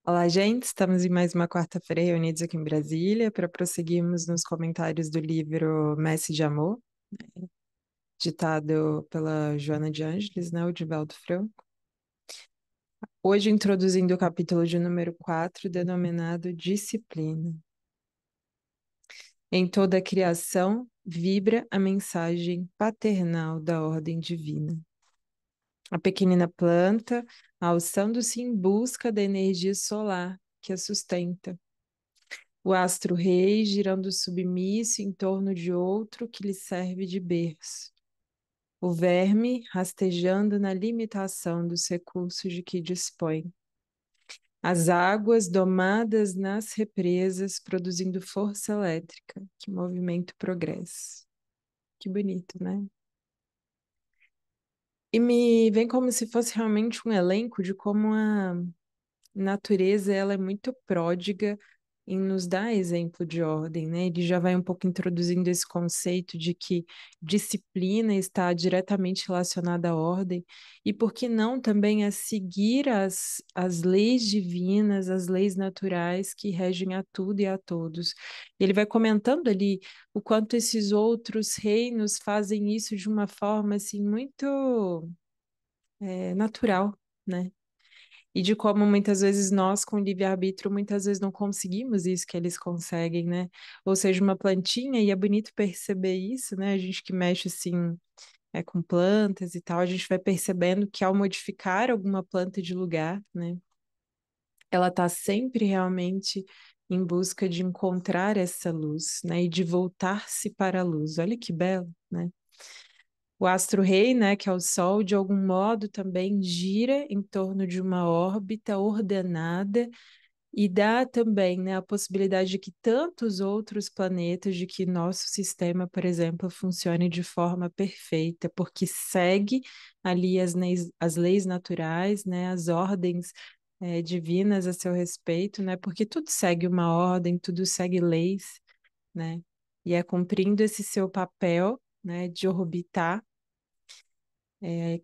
Olá, gente. Estamos em mais uma quarta-feira reunidos aqui em Brasília para prosseguirmos nos comentários do livro Messe de Amor, ditado pela Joana de Ângeles, né, o Divaldo Franco. Hoje introduzindo o capítulo de número 4, denominado Disciplina. Em toda a criação vibra a mensagem paternal da ordem divina. A pequenina planta, alçando-se em busca da energia solar que a sustenta. O astro-rei girando submisso em torno de outro que lhe serve de berço. O verme rastejando na limitação dos recursos de que dispõe. As águas domadas nas represas, produzindo força elétrica, que movimenta o progresso. Que bonito, né? E me vem como se fosse realmente um elenco de como a natureza ela é muito pródiga em nos dar exemplo de ordem, né? Ele já vai um pouco introduzindo esse conceito de que disciplina está diretamente relacionada à ordem, e por que não também a seguir as leis divinas, as leis naturais que regem a tudo e a todos. Ele vai comentando ali o quanto esses outros reinos fazem isso de uma forma assim muito natural, né? E de como muitas vezes nós, com livre-arbítrio, muitas vezes não conseguimos isso que eles conseguem, né? Ou seja, uma plantinha, e é bonito perceber isso, né? A gente que mexe assim, com plantas e tal, a gente vai percebendo que ao modificar alguma planta de lugar, né? Ela está sempre realmente em busca de encontrar essa luz, né? E de voltar-se para a luz. Olha que belo, né? O astro-rei, né, que é o Sol, de algum modo também gira em torno de uma órbita ordenada e dá também, né, a possibilidade de que tantos outros planetas, de que nosso sistema, por exemplo, funcione de forma perfeita, porque segue ali as leis naturais, né, as ordens divinas a seu respeito, né, porque tudo segue uma ordem, tudo segue leis, né, e é cumprindo esse seu papel, né, de orbitar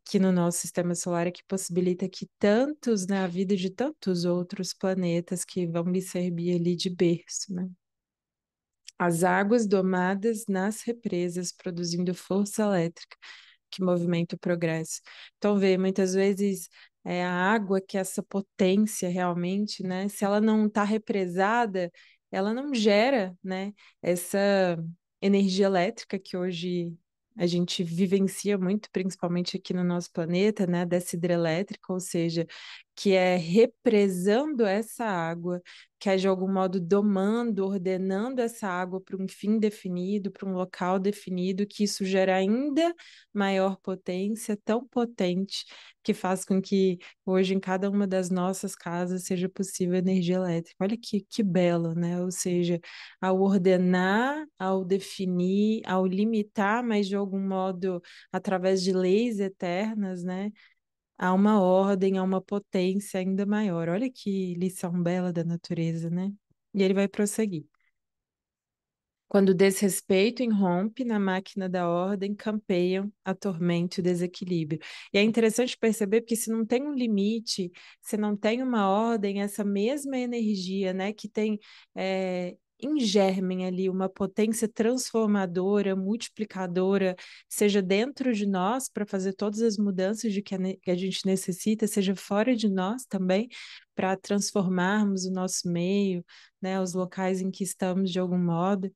que no nosso sistema solar é que possibilita que tantos, né, a vida de tantos outros planetas que vão lhe servir ali de berço, né? As águas domadas nas represas, produzindo força elétrica que movimenta o progresso. Então, vê, muitas vezes a água, que é essa potência realmente, né? Se ela não está represada, ela não gera, né? Essa energia elétrica que hoje a gente vivencia muito, principalmente aqui no nosso planeta, né? Dessa hidrelétrica, ou seja, que é represando essa água, que é de algum modo domando, ordenando essa água para um fim definido, para um local definido, que isso gera ainda maior potência, tão potente, que faz com que hoje em cada uma das nossas casas seja possível energia elétrica. Olha que belo, né? Ou seja, ao ordenar, ao definir, ao limitar, mas de algum modo através de leis eternas, né? Há uma ordem, há uma potência ainda maior. Olha que lição bela da natureza, né? E ele vai prosseguir. Quando o desrespeito irrompe na máquina da ordem, campeiam a tormento e o desequilíbrio. E é interessante perceber porque se não tem um limite, se não tem uma ordem, essa mesma energia, né, que tem em germen ali uma potência transformadora, multiplicadora, seja dentro de nós para fazer todas as mudanças de que a gente necessita, seja fora de nós também para transformarmos o nosso meio, né, os locais em que estamos de algum modo.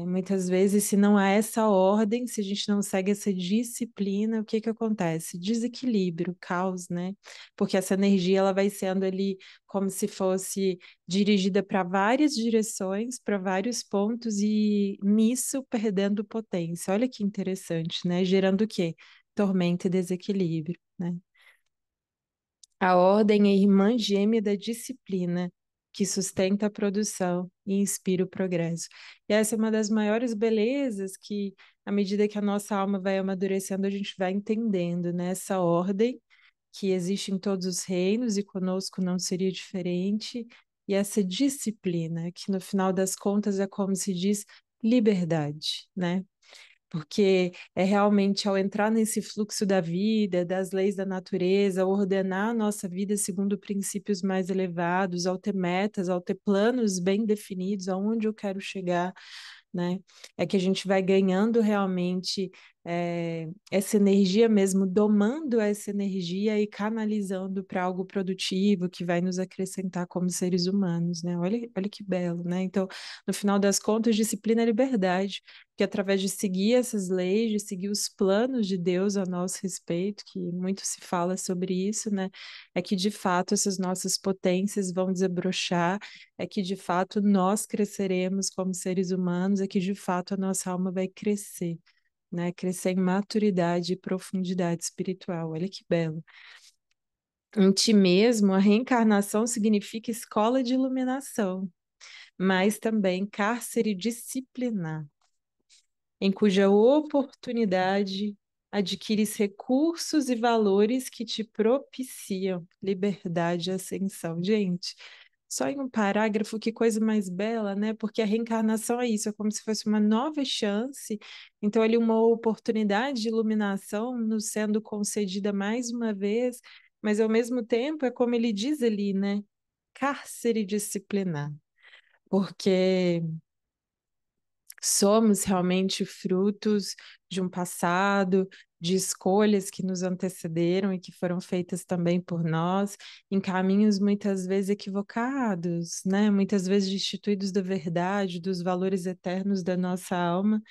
Muitas vezes, se não há essa ordem, se a gente não segue essa disciplina, o que que acontece? Desequilíbrio, caos, né? Porque essa energia ela vai sendo ali como se fosse dirigida para várias direções, para vários pontos e nisso perdendo potência. Olha que interessante, né? Gerando o quê? Tormenta e desequilíbrio, né? A ordem é irmã gêmea da disciplina, que sustenta a produção e inspira o progresso. E essa é uma das maiores belezas que, à medida que a nossa alma vai amadurecendo, a gente vai entendendo, né? Essa ordem que existe em todos os reinos e conosco não seria diferente, e essa disciplina, que no final das contas é como se diz liberdade, né? porque é realmente ao entrar nesse fluxo da vida, das leis da natureza, ordenar a nossa vida segundo princípios mais elevados, ao ter metas, ao ter planos bem definidos, aonde eu quero chegar, né? É que a gente vai ganhando realmente essa energia mesmo, domando essa energia e canalizando para algo produtivo que vai nos acrescentar como seres humanos, né? Olha que belo, né? Então, no final das contas, disciplina é liberdade, que através de seguir essas leis, de seguir os planos de Deus a nosso respeito, que muito se fala sobre isso, né? É que de fato essas nossas potências vão desabrochar, é que de fato nós cresceremos como seres humanos, é que de fato a nossa alma vai crescer, né? Crescer em maturidade e profundidade espiritual. Olha que belo. Em ti mesmo, a reencarnação significa escola de iluminação, mas também cárcere disciplinar, em cuja oportunidade adquires recursos e valores que te propiciam liberdade e ascensão. Gente, só em um parágrafo, que coisa mais bela, né? Porque a reencarnação é isso, é como se fosse uma nova chance. Então, ali, uma oportunidade de iluminação nos sendo concedida mais uma vez, mas ao mesmo tempo, é como ele diz ali, né? Cárcere disciplinar. Porque somos realmente frutos de um passado, de escolhas que nos antecederam e que foram feitas também por nós, em caminhos muitas vezes equivocados, né? Muitas vezes destituídos da verdade, dos valores eternos da nossa alma,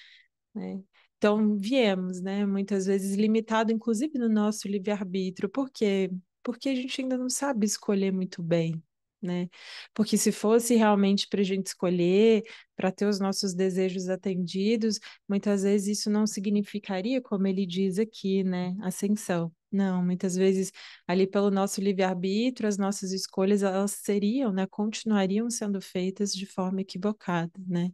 né? Então, viemos, né, muitas vezes limitado, inclusive no nosso livre-arbítrio. Por quê? Porque a gente ainda não sabe escolher muito bem, né? Porque se fosse realmente para a gente escolher, para ter os nossos desejos atendidos, muitas vezes isso não significaria, como ele diz aqui, né, ascensão. Não, muitas vezes ali pelo nosso livre-arbítrio, as nossas escolhas, elas seriam, né, continuariam sendo feitas de forma equivocada, né?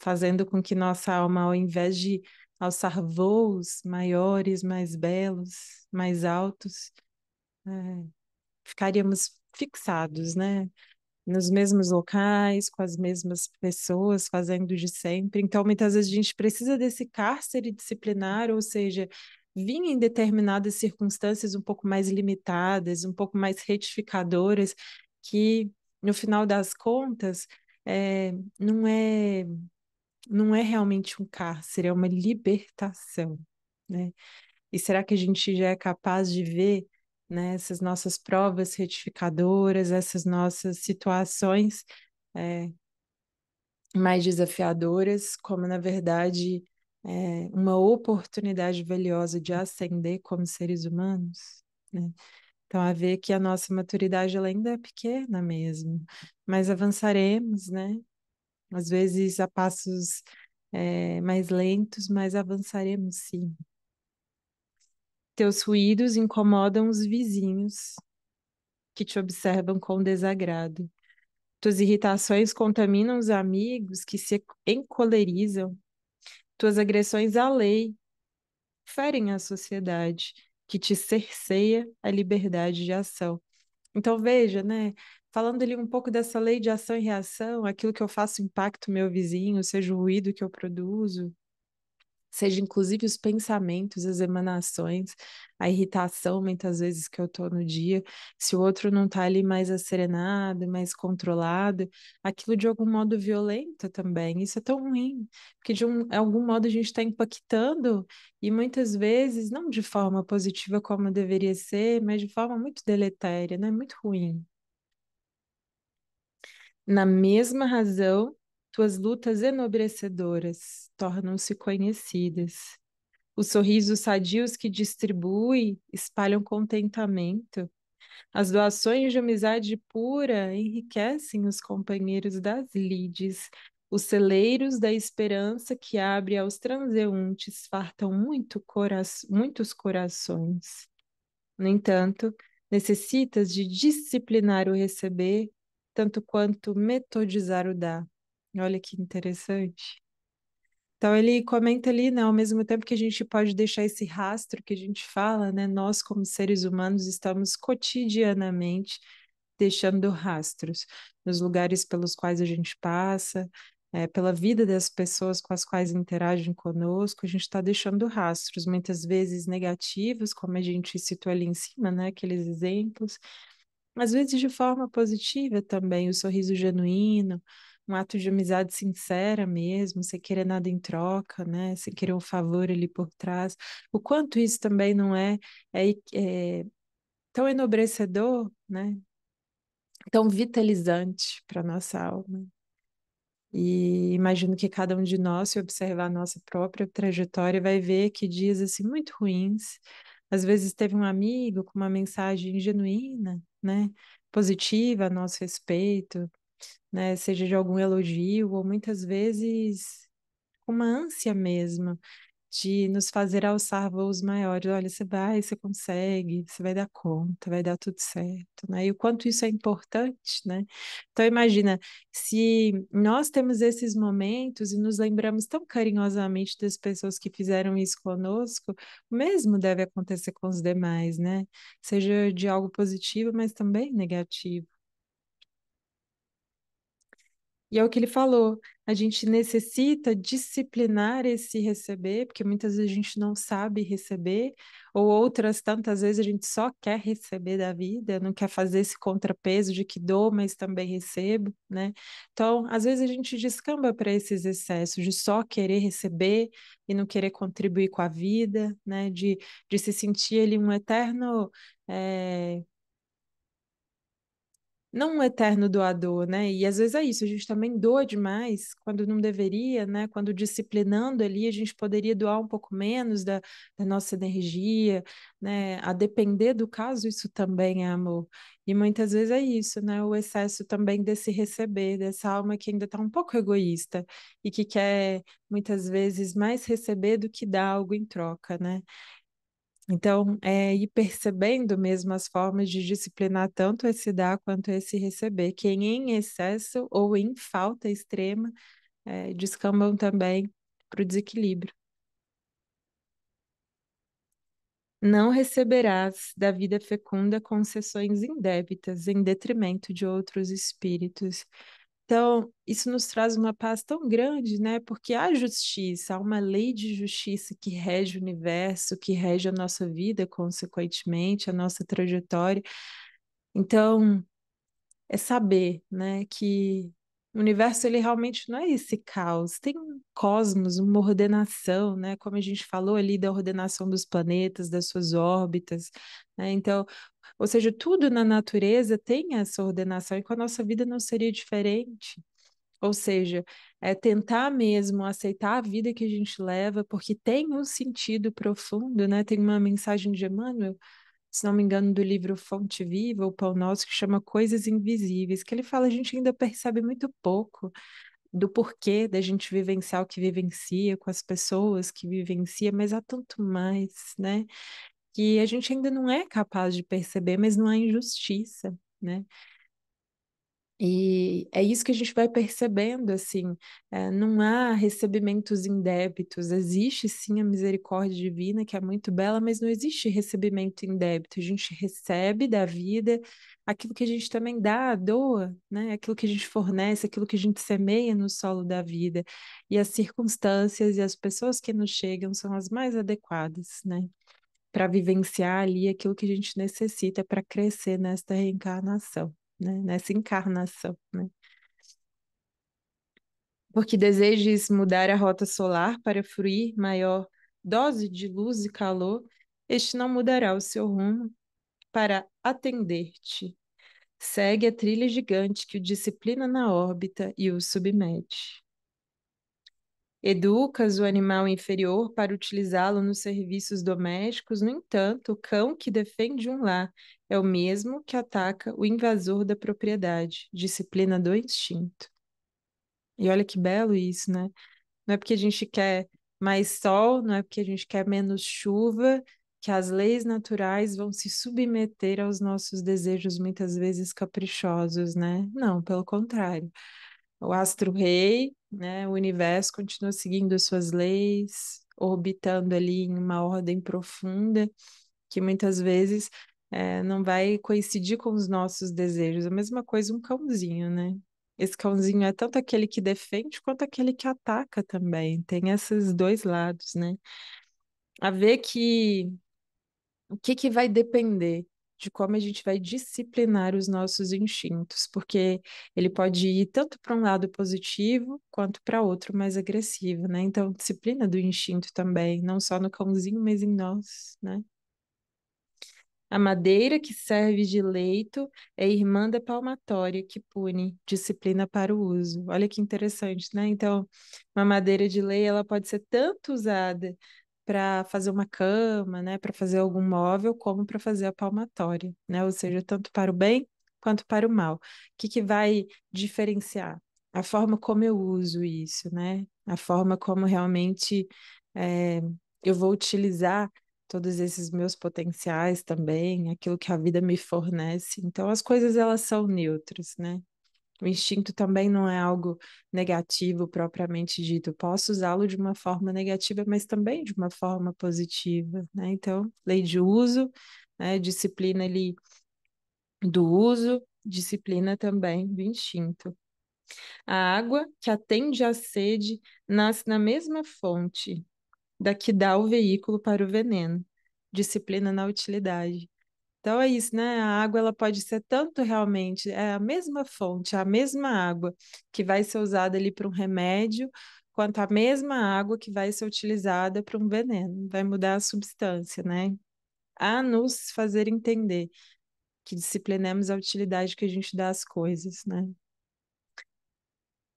Fazendo com que nossa alma, ao invés de alçar voos maiores, mais belos, mais altos, é, ficaríamos fixados, né? Nos mesmos locais, com as mesmas pessoas, fazendo de sempre. Então, muitas vezes a gente precisa desse cárcere disciplinar, ou seja, vir em determinadas circunstâncias um pouco mais limitadas, um pouco mais retificadoras, que no final das contas é, não é não é realmente um cárcere, é uma libertação, né? E será que a gente já é capaz de ver, né, essas nossas provas retificadoras, essas nossas situações mais desafiadoras, como na verdade uma oportunidade valiosa de ascender como seres humanos, né? Então, a ver que a nossa maturidade ela ainda é pequena mesmo, mas avançaremos, né? Às vezes a passos mais lentos, mas avançaremos sim. Teus ruídos incomodam os vizinhos que te observam com desagrado. Tuas irritações contaminam os amigos que se encolerizam. Tuas agressões à lei ferem a sociedade que te cerceia a liberdade de ação. Então veja, né? Falando ali um pouco dessa lei de ação e reação, aquilo que eu faço impacta o meu vizinho, seja o ruído que eu produzo, seja inclusive os pensamentos, as emanações, a irritação muitas vezes que eu tô no dia, se o outro não tá ali mais acerenado, mais controlado, aquilo de algum modo violenta também. Isso é tão ruim, porque de algum modo a gente está impactando e muitas vezes não de forma positiva como deveria ser, mas de forma muito deletéria, né? Muito ruim. Na mesma razão, tuas lutas enobrecedoras tornam-se conhecidas. Os sorrisos sadios que distribui espalham contentamento. As doações de amizade pura enriquecem os companheiros das lides. Os celeiros da esperança que abre aos transeuntes fartam muitos corações. No entanto, necessitas de disciplinar o receber, tanto quanto metodizar o dar. Olha que interessante. Então ele comenta ali, né, ao mesmo tempo que a gente pode deixar esse rastro que a gente fala, né, nós como seres humanos estamos cotidianamente deixando rastros nos lugares pelos quais a gente passa, pela vida das pessoas com as quais interagem conosco, a gente está deixando rastros, muitas vezes negativos, como a gente citou ali em cima, né? Aqueles exemplos, às vezes de forma positiva também, o sorriso genuíno, um ato de amizade sincera mesmo, sem querer nada em troca, né? Sem querer um favor ali por trás. O quanto isso também não é tão enobrecedor, né? Tão vitalizante para nossa alma. E imagino que cada um de nós, se observar a nossa própria trajetória, vai ver que dias assim muito ruins. Às vezes teve um amigo com uma mensagem genuína, né, positiva a nosso respeito, né, seja de algum elogio ou muitas vezes com uma ânsia mesmo de nos fazer alçar voos maiores. Olha, você vai, você consegue, você vai dar conta, vai dar tudo certo, né? E o quanto isso é importante, né? Então, imagina, se nós temos esses momentos e nos lembramos tão carinhosamente das pessoas que fizeram isso conosco, o mesmo deve acontecer com os demais, né? Seja de algo positivo, mas também negativo. E é o que ele falou, a gente necessita disciplinar esse receber, porque muitas vezes a gente não sabe receber, ou outras tantas vezes a gente só quer receber da vida, não quer fazer esse contrapeso de que dou, mas também recebo, né? Então, às vezes a gente descamba para esses excessos de só querer receber e não querer contribuir com a vida, né? De se sentir ali um eterno. eh, não um eterno doador, né? E às vezes é isso, a gente também doa demais quando não deveria, né? Quando disciplinando ali, a gente poderia doar um pouco menos da nossa energia, né? A depender do caso, isso também é amor. E muitas vezes é isso, né? O excesso também desse receber, dessa alma que ainda está um pouco egoísta e que quer muitas vezes mais receber do que dar algo em troca, né? Então, é ir percebendo mesmo as formas de disciplinar tanto esse dar quanto esse receber, que em excesso ou em falta extrema, descambam também para o desequilíbrio. Não receberás da vida fecunda concessões indébitas em detrimento de outros espíritos. Então, isso nos traz uma paz tão grande, né? Porque há justiça, há uma lei de justiça que rege o universo, que rege a nossa vida, consequentemente, a nossa trajetória. Então, é saber, né, que o universo ele realmente não é esse caos, tem um cosmos, uma ordenação, né, como a gente falou ali da ordenação dos planetas, das suas órbitas, né? Então, ou seja, tudo na natureza tem essa ordenação e com a nossa vida não seria diferente. Ou seja, é tentar mesmo aceitar a vida que a gente leva, porque tem um sentido profundo, né? Tem uma mensagem de Emmanuel, se não me engano, do livro Fonte Viva, o Pão Nosso, que chama Coisas Invisíveis, que ele fala, a gente ainda percebe muito pouco do porquê da gente vivenciar o que vivencia, com as pessoas que vivencia, mas há tanto mais, né? Que a gente ainda não é capaz de perceber, mas não há injustiça, né? E é isso que a gente vai percebendo, assim, não há recebimentos indébitos, existe sim a misericórdia divina, que é muito bela, mas não existe recebimento indébito, a gente recebe da vida aquilo que a gente também dá, doa, né? Aquilo que a gente fornece, aquilo que a gente semeia no solo da vida, e as circunstâncias e as pessoas que nos chegam são as mais adequadas, né? Para vivenciar ali aquilo que a gente necessita para crescer nesta reencarnação, né? Nessa encarnação, né? Porque desejes mudar a rota solar para fruir maior dose de luz e calor, este não mudará o seu rumo para atender-te. Segue a trilha gigante que o disciplina na órbita e o submete. Educas o animal inferior para utilizá-lo nos serviços domésticos, no entanto, o cão que defende um lar é o mesmo que ataca o invasor da propriedade, disciplina do instinto. E olha que belo isso, né? Não é porque a gente quer mais sol, não é porque a gente quer menos chuva, que as leis naturais vão se submeter aos nossos desejos muitas vezes caprichosos, né? Não, pelo contrário. O astro-rei, né, o universo continua seguindo as suas leis, orbitando ali em uma ordem profunda, que muitas vezes não vai coincidir com os nossos desejos. A mesma coisa um cãozinho, né? Esse cãozinho é tanto aquele que defende quanto aquele que ataca também. Tem esses dois lados, né? A ver que o que que vai depender de como a gente vai disciplinar os nossos instintos, porque ele pode ir tanto para um lado positivo quanto para outro mais agressivo, né? Então, disciplina do instinto também, não só no cãozinho, mas em nós, né? A madeira que serve de leito é irmã da palmatória que pune, disciplina para o uso. Olha que interessante, né? Então, uma madeira de lei, ela pode ser tanto usada para fazer uma cama, né, para fazer algum móvel, como para fazer a palmatória, né? Ou seja, tanto para o bem quanto para o mal. O que que vai diferenciar? A forma como eu uso isso, né? A forma como realmente eu vou utilizar todos esses meus potenciais também, aquilo que a vida me fornece. Então, as coisas elas são neutras, né? O instinto também não é algo negativo propriamente dito. Eu posso usá-lo de uma forma negativa, mas também de uma forma positiva, né? Então, lei de uso, né? Disciplina ali do uso, disciplina também do instinto. A água que atende à sede nasce na mesma fonte da que dá o veículo para o veneno. Disciplina na utilidade. Então é isso, né? A água ela pode ser tanto realmente, é a mesma fonte, a mesma água que vai ser usada ali para um remédio, quanto a mesma água que vai ser utilizada para um veneno. Vai mudar a substância, né? A nos fazer entender que disciplinemos a utilidade que a gente dá às coisas, né?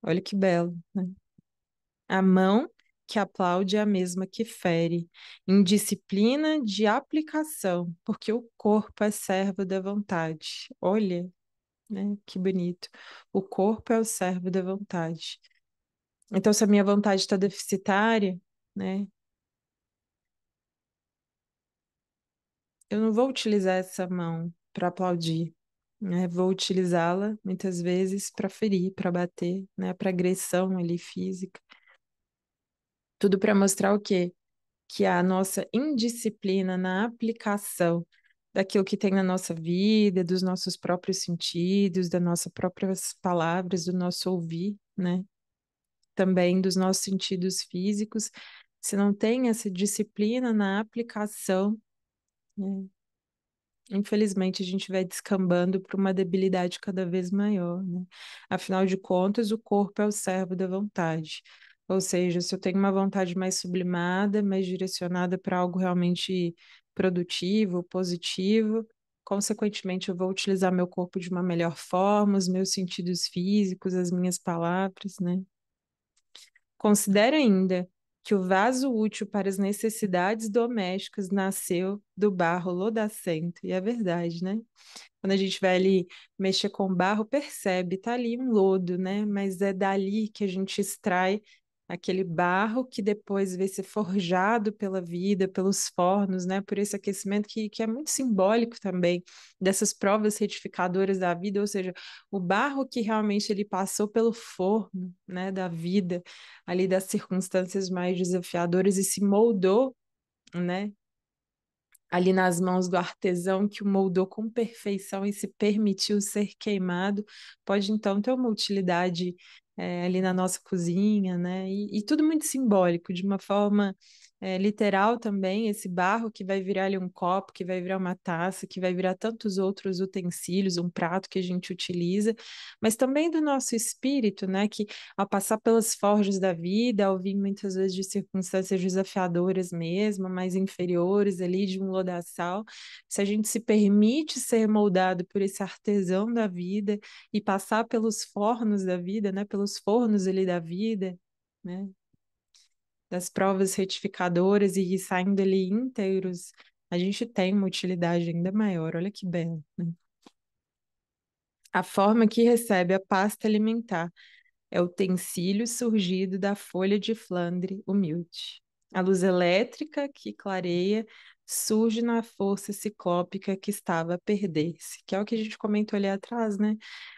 Olha que belo, né? A mão que aplaude é a mesma que fere, indisciplina de aplicação, porque o corpo é servo da vontade. Olha, né? Que bonito. O corpo é o servo da vontade. Então, se a minha vontade está deficitária, né? Eu não vou utilizar essa mão para aplaudir, né? Vou utilizá-la muitas vezes para ferir, para bater, né? Para agressão ali física. Tudo para mostrar o quê? Que a nossa indisciplina na aplicação daquilo que tem na nossa vida, dos nossos próprios sentidos, das nossas próprias palavras, do nosso ouvir, né? Também dos nossos sentidos físicos, se não tem essa disciplina na aplicação, né? Infelizmente a gente vai descambando para uma debilidade cada vez maior, né? Afinal de contas, o corpo é o servo da vontade. Ou seja, se eu tenho uma vontade mais sublimada, mais direcionada para algo realmente produtivo, positivo, consequentemente eu vou utilizar meu corpo de uma melhor forma, os meus sentidos físicos, as minhas palavras, né? Considere ainda que o vaso útil para as necessidades domésticas nasceu do barro lodacento. E é verdade, né? Quando a gente vai ali mexer com barro, percebe, tá ali um lodo, né? Mas é dali que a gente extrai aquele barro que depois vai ser forjado pela vida, pelos fornos, né? Por esse aquecimento que é muito simbólico também dessas provas retificadoras da vida, ou seja, o barro que realmente ele passou pelo forno, né, da vida, ali das circunstâncias mais desafiadoras e se moldou, né, ali nas mãos do artesão que o moldou com perfeição e se permitiu ser queimado, pode então ter uma utilidade ali na nossa cozinha, né? E tudo muito simbólico, de uma forma literal também, esse barro que vai virar ali um copo, que vai virar uma taça, que vai virar tantos outros utensílios, um prato que a gente utiliza, mas também do nosso espírito, né? Que ao passar pelas forjas da vida, ao vir muitas vezes de circunstâncias desafiadoras mesmo, mais inferiores ali, de um lodaçal, se a gente se permite ser moldado por esse artesão da vida e passar pelos fornos da vida, né, pelos fornos ali da vida, né, das provas retificadoras e ir saindo ali inteiros, a gente tem uma utilidade ainda maior. Olha que belo, né? A forma que recebe a pasta alimentar é o utensílio surgido da folha de Flandre humilde. A luz elétrica que clareia surge na força ciclópica que estava a perder-se, que é o que a gente comentou ali atrás, né?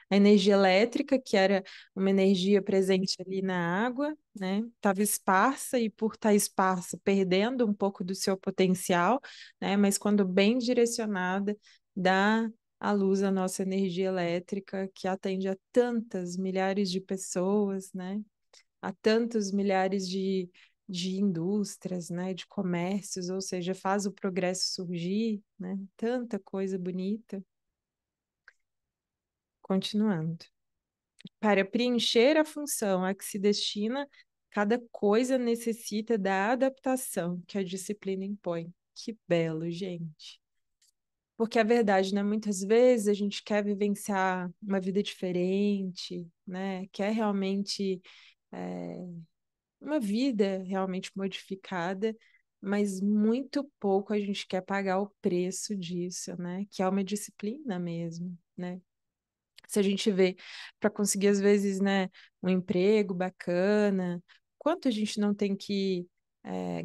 A energia elétrica, que era uma energia presente ali na água, né? Estava esparsa e por estar esparsa, perdendo um pouco do seu potencial, né? Mas quando bem direcionada, dá à luz a nossa energia elétrica, que atende a tantas milhares de pessoas, né? A tantos milhares de indústrias, né? De comércios, ou seja, faz o progresso surgir, né? Tanta coisa bonita. Continuando. Para preencher a função a que se destina, cada coisa necessita da adaptação que a disciplina impõe. Que belo, gente. Porque a verdade, né? Muitas vezes a gente quer vivenciar uma vida diferente, né? Quer realmente uma vida realmente modificada, mas muito pouco a gente quer pagar o preço disso, né? Que é uma disciplina mesmo, né? Se a gente vê para conseguir, às vezes, né, um emprego bacana, quanto a gente não tem que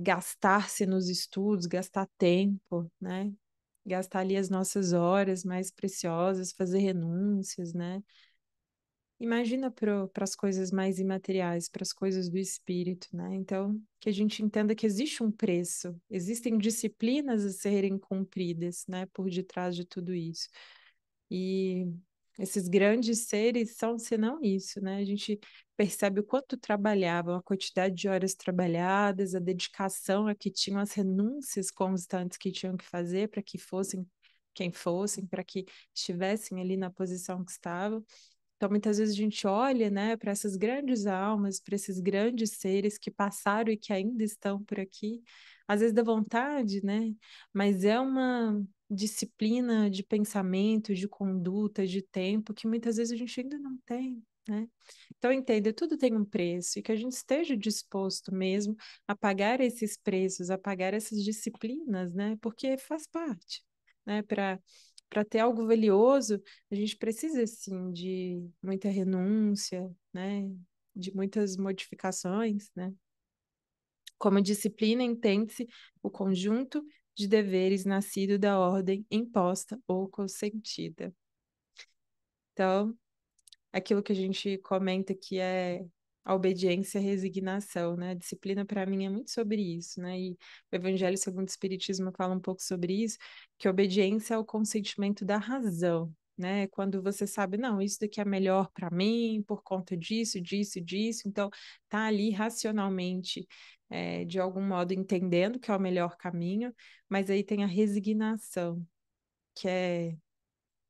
gastar-se nos estudos, gastar tempo, né? Gastar ali as nossas horas mais preciosas, fazer renúncias, né? Imagina para as coisas mais imateriais, para as coisas do espírito, né? Então, que a gente entenda que existe um preço, existem disciplinas a serem cumpridas, né, por detrás de tudo isso. E esses grandes seres são, senão isso, né? A gente percebe o quanto trabalhavam, a quantidade de horas trabalhadas, a dedicação a que tinham, as renúncias constantes que tinham que fazer para que fossem quem fossem, para que estivessem ali na posição que estavam. Então, muitas vezes a gente olha, né, para essas grandes almas, para esses grandes seres que passaram e que ainda estão por aqui, às vezes dá vontade, né? Mas é uma disciplina de pensamento, de conduta, de tempo que muitas vezes a gente ainda não tem, né? Então, entenda, tudo tem um preço e que a gente esteja disposto mesmo a pagar esses preços, a pagar essas disciplinas, né? Porque faz parte, né? Para ter algo valioso, a gente precisa, sim, de muita renúncia, né? De muitas modificações, né? Como disciplina, entende-se o conjunto de deveres nascido da ordem imposta ou consentida. Então, aquilo que a gente comenta que é a obediência e a resignação, né? A disciplina para mim é muito sobre isso, né? E o Evangelho segundo o Espiritismo fala um pouco sobre isso, que a obediência é o consentimento da razão, né? Quando você sabe, não, isso daqui é melhor para mim por conta disso, disso, disso, então tá ali racionalmente, de algum modo entendendo que é o melhor caminho, mas aí tem a resignação, que é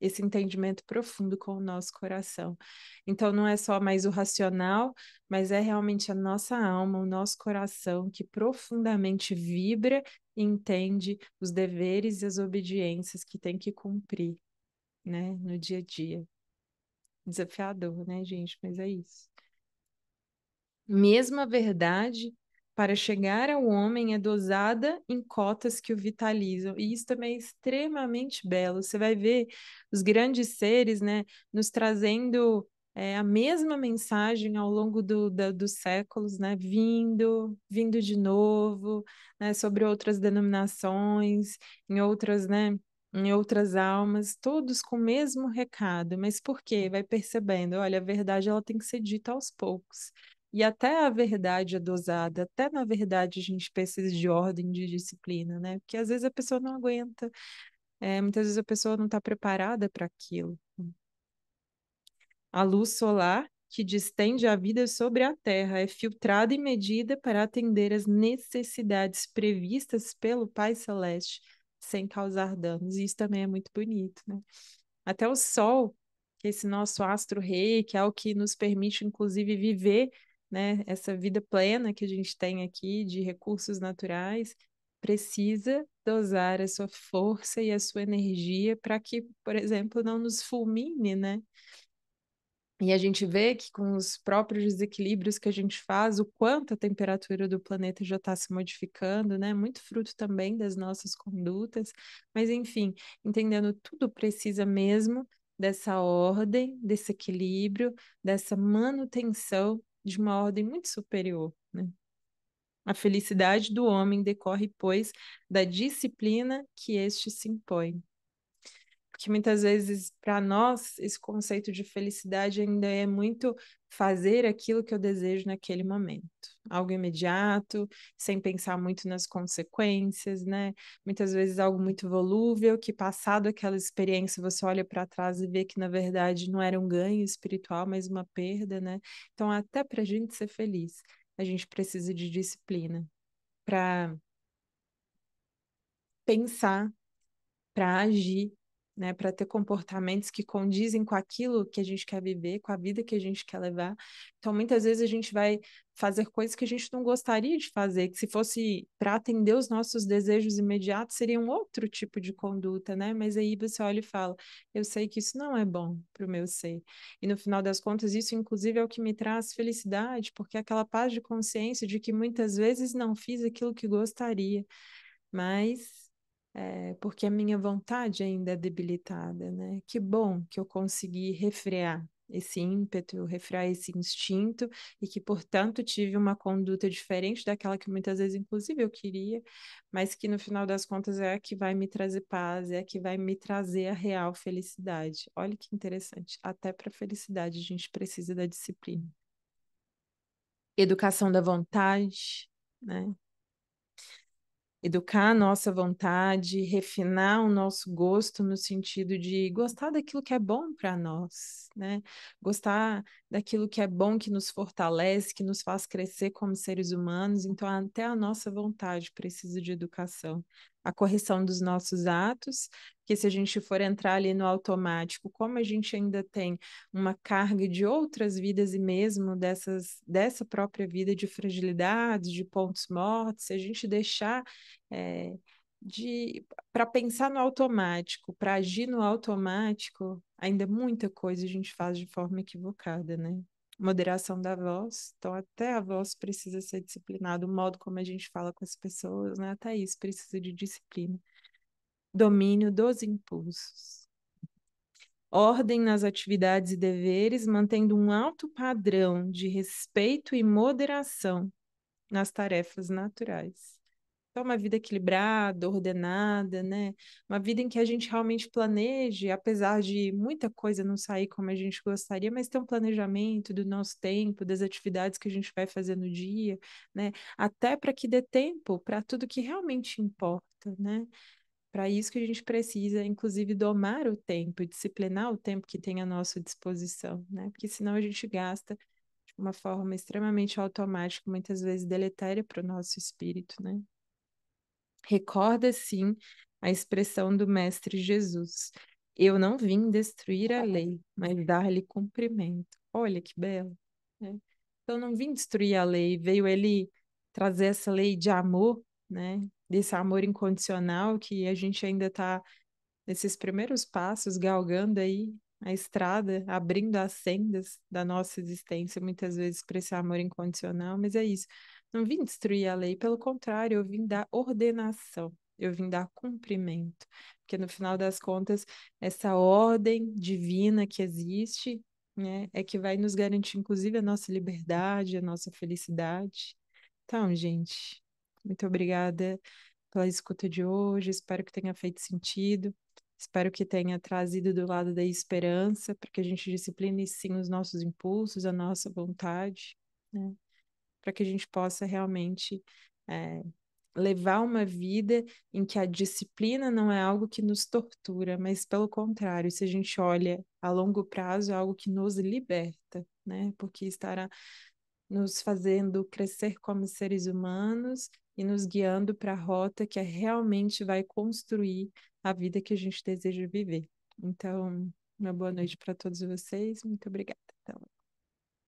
esse entendimento profundo com o nosso coração. Então, não é só mais o racional, mas é realmente a nossa alma, o nosso coração que profundamente vibra e entende os deveres e as obediências que tem que cumprir, né, no dia a dia. Desafiador, né, gente? Mas é isso. Mesma verdade para chegar ao homem é dosada em cotas que o vitalizam. E isso também é extremamente belo. Você vai ver os grandes seres, né, nos trazendo a mesma mensagem ao longo dos séculos, né, vindo de novo, né, sobre outras denominações, em outras, né, em outras almas, todos com o mesmo recado. Mas por quê? Vai percebendo, olha, a verdade ela tem que ser dita aos poucos. E até a verdade é dosada, até na verdade a gente precisa de ordem, de disciplina, né? Porque às vezes a pessoa não aguenta, muitas vezes a pessoa não está preparada para aquilo. A luz solar, que distende a vida sobre a Terra, é filtrada e medida para atender às necessidades previstas pelo Pai Celeste, sem causar danos. E isso também é muito bonito, né? Até o Sol, que é esse nosso astro-rei, que é o que nos permite, inclusive, viver, né, essa vida plena que a gente tem aqui de recursos naturais, precisa dosar a sua força e a sua energia para que, por exemplo, não nos fulmine, né? E a gente vê que com os próprios desequilíbrios que a gente faz, o quanto a temperatura do planeta já está se modificando, né? Muito fruto também das nossas condutas. Mas, enfim, entendendo tudo precisa mesmo dessa ordem, desse equilíbrio, dessa manutenção de uma ordem muito superior, né? A felicidade do homem decorre, pois, da disciplina que este se impõe. Porque muitas vezes, para nós, esse conceito de felicidade ainda é muito fazer aquilo que eu desejo naquele momento. Algo imediato, sem pensar muito nas consequências, né? Muitas vezes algo muito volúvel, que passado aquela experiência, você olha para trás e vê que, na verdade, não era um ganho espiritual, mas uma perda, né? Então, até para a gente ser feliz, a gente precisa de disciplina para pensar, para agir, né, para ter comportamentos que condizem com aquilo que a gente quer viver, com a vida que a gente quer levar. Então, muitas vezes a gente vai fazer coisas que a gente não gostaria de fazer, que se fosse para atender os nossos desejos imediatos, seria um outro tipo de conduta, né? Mas aí você olha e fala, eu sei que isso não é bom para o meu ser. E no final das contas, isso inclusive é o que me traz felicidade, porque é aquela paz de consciência de que muitas vezes não fiz aquilo que gostaria, mas porque a minha vontade ainda é debilitada, né? Que bom que eu consegui refrear esse ímpeto, refrear esse instinto e que, portanto, tive uma conduta diferente daquela que muitas vezes, inclusive, eu queria, mas que no final das contas é a que vai me trazer paz, é a que vai me trazer a real felicidade. Olha que interessante. Até para felicidade a gente precisa da disciplina. Educação da vontade, né? Educar a nossa vontade, refinar o nosso gosto no sentido de gostar daquilo que é bom para nós, né? Gostar daquilo que é bom, que nos fortalece, que nos faz crescer como seres humanos. Então, até a nossa vontade precisa de educação. A correção dos nossos atos, que se a gente for entrar ali no automático, como a gente ainda tem uma carga de outras vidas e mesmo dessa própria vida de fragilidades, de pontos mortos, se a gente deixar é, para pensar no automático, para agir no automático, ainda muita coisa a gente faz de forma equivocada, né? Moderação da voz, então até a voz precisa ser disciplinada, o modo como a gente fala com as pessoas, né? Até isso precisa de disciplina. Domínio dos impulsos. Ordem nas atividades e deveres, mantendo um alto padrão de respeito e moderação nas tarefas naturais. Então, uma vida equilibrada, ordenada, né? Uma vida em que a gente realmente planeje, apesar de muita coisa não sair como a gente gostaria, mas ter um planejamento do nosso tempo, das atividades que a gente vai fazer no dia, né? Até para que dê tempo para tudo que realmente importa, né? Para isso que a gente precisa, inclusive, domar o tempo, disciplinar o tempo que tem à nossa disposição, né? Porque senão a gente gasta de uma forma extremamente automática, muitas vezes deletéria para o nosso espírito, né? Recorda, sim, a expressão do Mestre Jesus: Eu não vim destruir a lei, mas dar-lhe cumprimento. Olha que belo, né? Então, não vim destruir a lei, veio ele trazer essa lei de amor, né? Desse amor incondicional que a gente ainda está nesses primeiros passos, galgando aí a estrada, abrindo as sendas da nossa existência, muitas vezes para esse amor incondicional, mas é isso. Não vim destruir a lei, pelo contrário, eu vim dar ordenação, eu vim dar cumprimento, porque no final das contas, essa ordem divina que existe, né, é que vai nos garantir, inclusive, a nossa liberdade, a nossa felicidade. Então, gente, muito obrigada pela escuta de hoje. Espero que tenha feito sentido. Espero que tenha trazido do lado da esperança, para que a gente discipline sim os nossos impulsos, a nossa vontade, né? Para que a gente possa realmente é, levar uma vida em que a disciplina não é algo que nos tortura, mas pelo contrário, se a gente olha a longo prazo, é algo que nos liberta, né? Porque estará nos fazendo crescer como seres humanos e nos guiando para a rota que realmente vai construir a vida que a gente deseja viver. Então, uma boa noite para todos vocês. Muito obrigada. Até logo.